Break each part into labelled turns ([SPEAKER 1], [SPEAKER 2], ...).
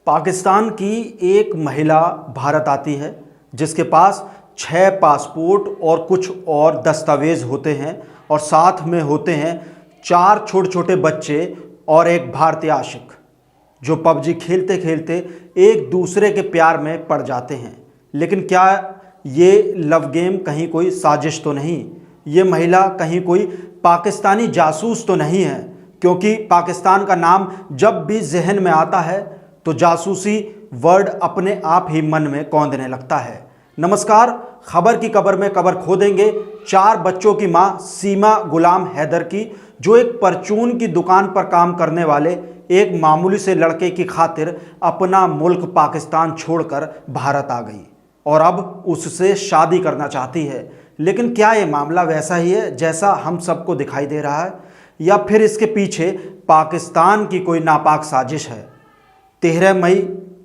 [SPEAKER 1] पाकिस्तान की एक महिला भारत आती है जिसके पास 6 पासपोर्ट और कुछ और दस्तावेज होते हैं और साथ में होते हैं 4 छोटे छोटे बच्चे और एक भारतीय आशिक जो पबजी खेलते खेलते एक दूसरे के प्यार में पड़ जाते हैं। लेकिन क्या ये लव गेम कहीं कोई साजिश तो नहीं? ये महिला कहीं कोई पाकिस्तानी जासूस तो नहीं है? क्योंकि पाकिस्तान का नाम जब भी जहन में आता है तो जासूसी वर्ड अपने आप ही मन में कौंधने लगता है। नमस्कार, खबर की कबर में कबर खो देंगे 4 बच्चों की मां सीमा गुलाम हैदर की, जो एक परचून की दुकान पर काम करने वाले एक मामूली से लड़के की खातिर अपना मुल्क पाकिस्तान छोड़कर भारत आ गई और अब उससे शादी करना चाहती है। लेकिन क्या ये मामला वैसा ही है जैसा हम सबको दिखाई दे रहा है, या फिर इसके पीछे पाकिस्तान की कोई नापाक साजिश है? 13 मई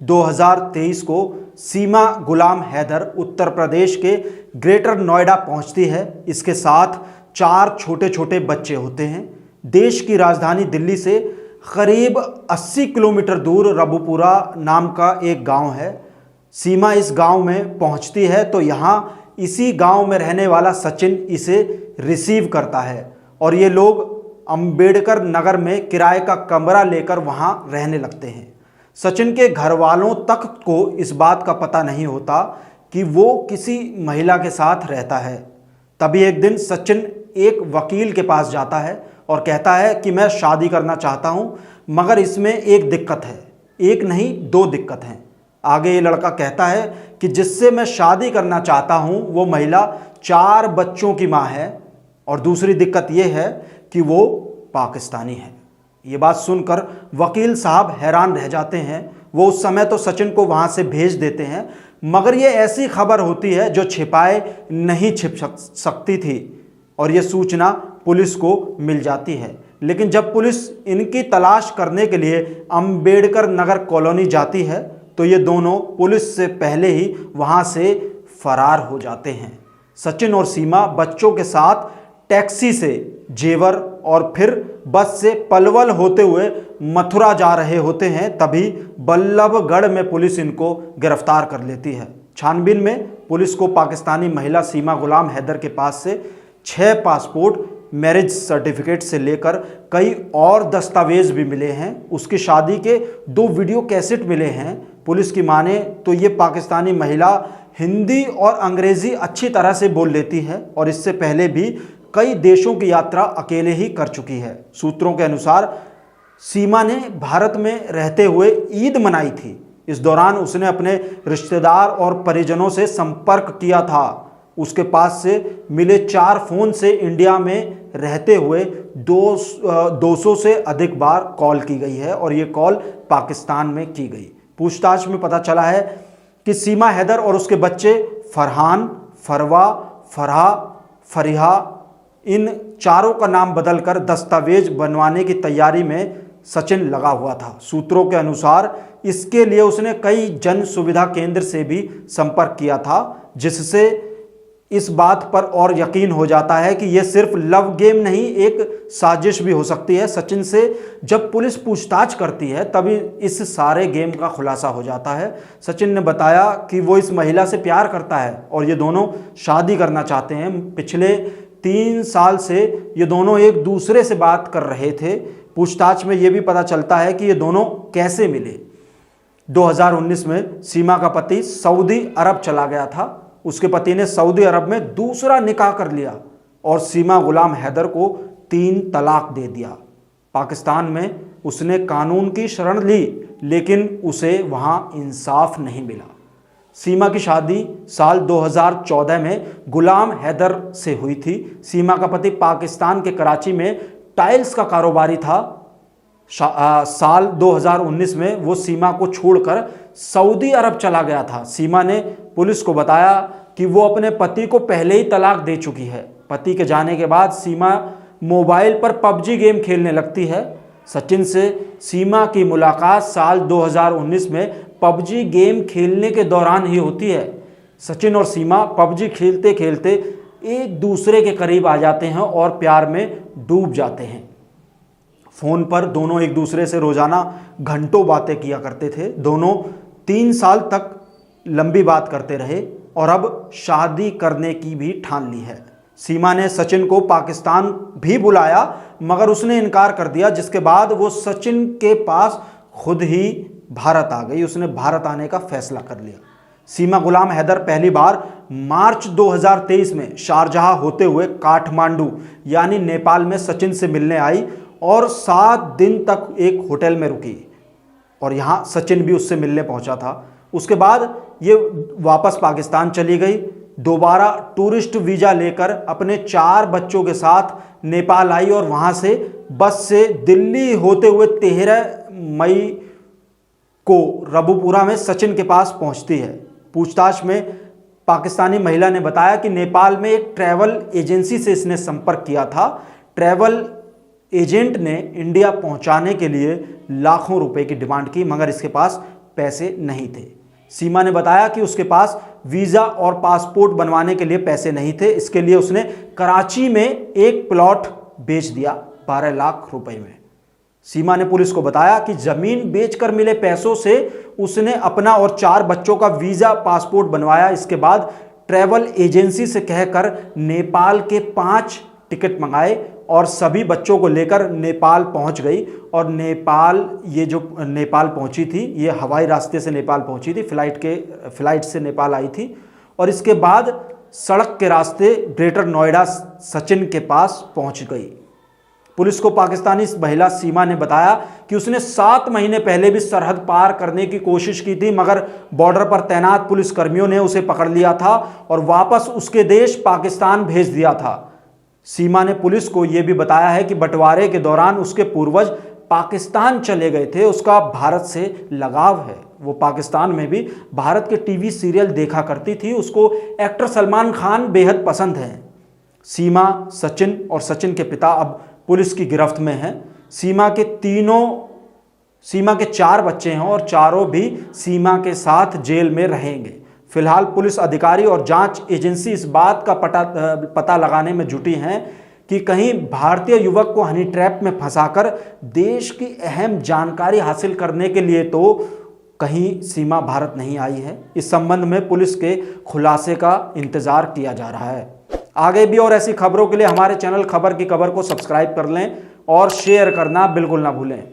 [SPEAKER 1] 2023 को सीमा गुलाम हैदर उत्तर प्रदेश के ग्रेटर नोएडा पहुंचती है। इसके साथ 4 छोटे छोटे बच्चे होते हैं। देश की राजधानी दिल्ली से करीब 80 किलोमीटर दूर रबुपुरा नाम का एक गांव है। सीमा इस गांव में पहुंचती है तो यहाँ इसी गांव में रहने वाला सचिन इसे रिसीव करता है और ये लोग अंबेडकर नगर में किराए का कमरा लेकर वहाँ रहने लगते हैं। सचिन के घर वालों तक को इस बात का पता नहीं होता कि वो किसी महिला के साथ रहता है। तभी एक दिन सचिन एक वकील के पास जाता है और कहता है कि मैं शादी करना चाहता हूँ, मगर इसमें एक दिक्कत है। एक नहीं 2 दिक्कत हैं। आगे ये लड़का कहता है कि जिससे मैं शादी करना चाहता हूँ वो महिला 4 बच्चों की माँ है और दूसरी दिक्कत ये है कि वो पाकिस्तानी है। ये बात सुनकर वकील साहब हैरान रह जाते हैं। वो उस समय तो सचिन को वहाँ से भेज देते हैं, मगर ये ऐसी खबर होती है जो छिपाए नहीं छिप सकती थी और ये सूचना पुलिस को मिल जाती है। लेकिन जब पुलिस इनकी तलाश करने के लिए अंबेडकर नगर कॉलोनी जाती है तो ये दोनों पुलिस से पहले ही वहाँ से फरार हो जाते हैं। सचिन और सीमा बच्चों के साथ टैक्सी से जेवर और फिर बस से पलवल होते हुए मथुरा जा रहे होते हैं। तभी बल्लभगढ़ में पुलिस इनको गिरफ्तार कर लेती है। छानबीन में पुलिस को पाकिस्तानी महिला सीमा गुलाम हैदर के पास से 6 पासपोर्ट, मैरिज सर्टिफिकेट से लेकर कई और दस्तावेज भी मिले हैं। उसकी शादी के 2 वीडियो कैसेट मिले हैं। पुलिस की माने तो ये पाकिस्तानी महिला हिंदी और अंग्रेजी अच्छी तरह से बोल लेती है और इससे पहले भी कई देशों की यात्रा अकेले ही कर चुकी है। सूत्रों के अनुसार सीमा ने भारत में रहते हुए ईद मनाई थी। इस दौरान उसने अपने रिश्तेदार और परिजनों से संपर्क किया था। उसके पास से मिले 4 फोन से इंडिया में रहते हुए 200 से अधिक बार कॉल की गई है और ये कॉल पाकिस्तान में की गई। पूछताछ में पता चला है कि सीमा हैदर और उसके बच्चे फरहान, फरवा, फरहा, फरिहा, इन चारों का नाम बदलकर दस्तावेज बनवाने की तैयारी में सचिन लगा हुआ था। सूत्रों के अनुसार इसके लिए उसने कई जन सुविधा केंद्र से भी संपर्क किया था, जिससे इस बात पर और यकीन हो जाता है कि यह सिर्फ लव गेम नहीं, एक साजिश भी हो सकती है। सचिन से जब पुलिस पूछताछ करती है तभी इस सारे गेम का खुलासा हो जाता है। सचिन ने बताया कि वो इस महिला से प्यार करता है और ये दोनों शादी करना चाहते हैं। पिछले 3 साल से ये दोनों एक दूसरे से बात कर रहे थे। पूछताछ में ये भी पता चलता है कि ये दोनों कैसे मिले। 2019 में सीमा का पति सऊदी अरब चला गया था। उसके पति ने सऊदी अरब में दूसरा निकाह कर लिया और सीमा गुलाम हैदर को 3 तलाक दे दिया। पाकिस्तान में उसने कानून की शरण ली, लेकिन उसे वहां इंसाफ नहीं मिला। सीमा की शादी साल 2014 में गुलाम हैदर से हुई थी। सीमा का पति पाकिस्तान के कराची में टाइल्स का कारोबारी था। साल 2019 में वो सीमा को छोड़कर सऊदी अरब चला गया था। सीमा ने पुलिस को बताया कि वो अपने पति को पहले ही तलाक दे चुकी है। पति के जाने के बाद सीमा मोबाइल पर पबजी गेम खेलने लगती है। सचिन से सीमा की मुलाकात साल 2019 में पबजी गेम खेलने के दौरान ही होती है। सचिन और सीमा पबजी खेलते खेलते एक दूसरे के करीब आ जाते हैं और प्यार में डूब जाते हैं। फ़ोन पर दोनों एक दूसरे से रोज़ाना घंटों बातें किया करते थे। दोनों 3 साल तक लंबी बात करते रहे और अब शादी करने की भी ठान ली है। सीमा ने सचिन को पाकिस्तान भी बुलाया मगर उसने इनकार कर दिया, जिसके बाद वो सचिन के पास खुद ही भारत आ गई। उसने भारत आने का फैसला कर लिया। सीमा गुलाम हैदर पहली बार मार्च 2023 में शारजाह होते हुए काठमांडू यानी नेपाल में सचिन से मिलने आई और 7 दिन तक एक होटल में रुकी और यहाँ सचिन भी उससे मिलने पहुंचा था। उसके बाद ये वापस पाकिस्तान चली गई, दोबारा टूरिस्ट वीज़ा लेकर अपने 4 बच्चों के साथ नेपाल आई और वहाँ से बस से दिल्ली होते हुए 13 मई को रबुपुरा में सचिन के पास पहुँचती है। पूछताछ में पाकिस्तानी महिला ने बताया कि नेपाल में एक ट्रैवल एजेंसी से इसने संपर्क किया था। ट्रैवल एजेंट ने इंडिया पहुंचाने के लिए लाखों रुपए की डिमांड की मगर इसके पास पैसे नहीं थे। सीमा ने बताया कि उसके पास वीज़ा और पासपोर्ट बनवाने के लिए पैसे नहीं थे। इसके लिए उसने कराची में एक प्लॉट बेच दिया 12 लाख रुपए में। सीमा ने पुलिस को बताया कि ज़मीन बेचकर मिले पैसों से उसने अपना और 4 बच्चों का वीज़ा पासपोर्ट बनवाया। इसके बाद ट्रैवल एजेंसी से कहकर नेपाल के 5 टिकट मंगाए और सभी बच्चों को लेकर नेपाल पहुंच गई। और नेपाल, ये जो नेपाल पहुंची थी ये हवाई रास्ते से नेपाल पहुंची थी, फ्लाइट से नेपाल आई थी और इसके बाद सड़क के रास्ते ग्रेटर नोएडा सचिन के पास पहुंच गई। पुलिस को पाकिस्तानी महिला सीमा ने बताया कि उसने 7 महीने पहले भी सरहद पार करने की कोशिश की थी मगर बॉर्डर पर तैनात पुलिस कर्मियों ने उसे पकड़ लिया था और वापस उसके देश पाकिस्तान भेज दिया था। सीमा ने पुलिस को यह भी बताया है कि बंटवारे के दौरान उसके पूर्वज पाकिस्तान चले गए थे। उसका भारत से लगाव है, वो पाकिस्तान में भी भारत के टीवी सीरियल देखा करती थी। उसको एक्टर सलमान खान बेहद पसंद है। सीमा, सचिन और सचिन के पिता अब पुलिस की गिरफ्त में हैं। सीमा के 4 बच्चे हैं और चारों भी सीमा के साथ जेल में रहेंगे। फिलहाल पुलिस अधिकारी और जांच एजेंसी इस बात का पता लगाने में जुटी हैं कि कहीं भारतीय युवक को हनी ट्रैप में फंसाकर देश की अहम जानकारी हासिल करने के लिए तो कहीं सीमा भारत नहीं आई है। इस संबंध में पुलिस के खुलासे का इंतजार किया जा रहा है। आगे भी और ऐसी खबरों के लिए हमारे चैनल खबर की खबर को सब्सक्राइब कर लें और शेयर करना बिल्कुल ना भूलें।